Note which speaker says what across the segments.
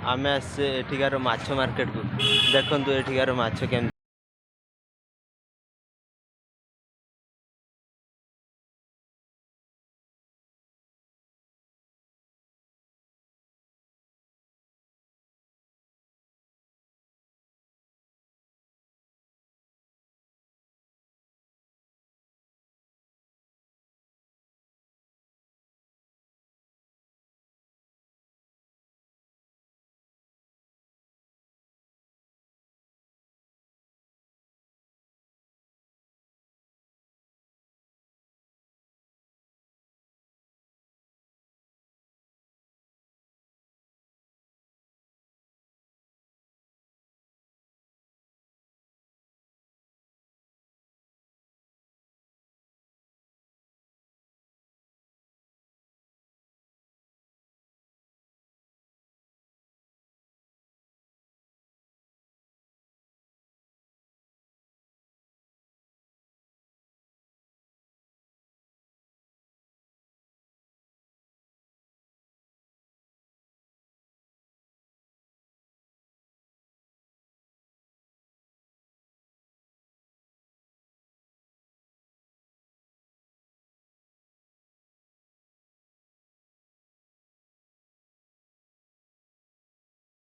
Speaker 1: आम आसे एठिकार माछ मार्केट को देखु एठिकार माछ के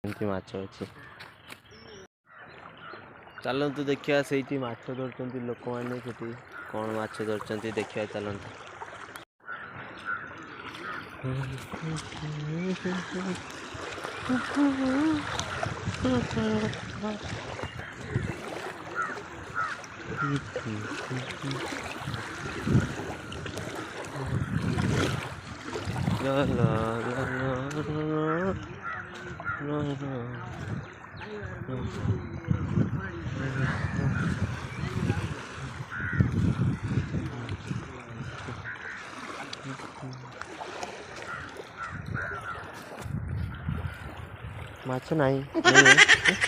Speaker 1: माछ अच्छे चलतु देखिए से माछ धरती लोक मैंने कौन माछ धरती देखिए चलतु ला ला ला माछ नहीं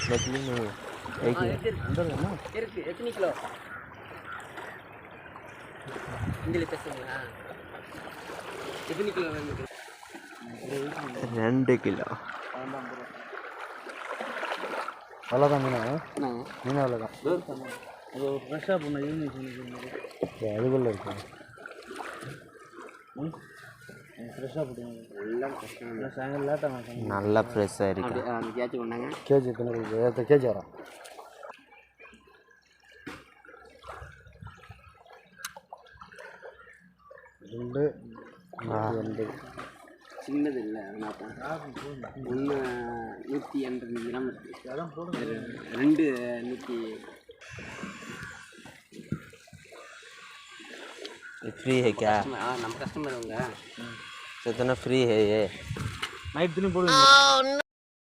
Speaker 1: मछली नहीं एक अंदर है ना कितनी किलो हिंदी பேசுறீங்களா कितनी किलो 2 किलो அவ்வளோதான் மீன் அவ்வளோதான் அது ஒரு ஃப்ரெஷ்ஷாக பண்ண ஈவினிங் அதுக்குள்ளே இருக்கு ஃப்ரெஷ்ஷாக போட்டுங்க எல்லாம் ஃப்ரெஷ்ஷாக சாயங்காலம் லேட்டாக நல்லா ஃப்ரெஷ்ஷாக இருக்கு கேஜி பண்ணாங்க கேஜி எத்தனை கேஜி வரும் ரெண்டு சின்னது இல்லை அதனால ஒன்று 180 கிராம் இருக்குது 2 100 फ्री है क्या नम कस्टमर होंगे तो इतना फ्री है ये नाइट दिन बोल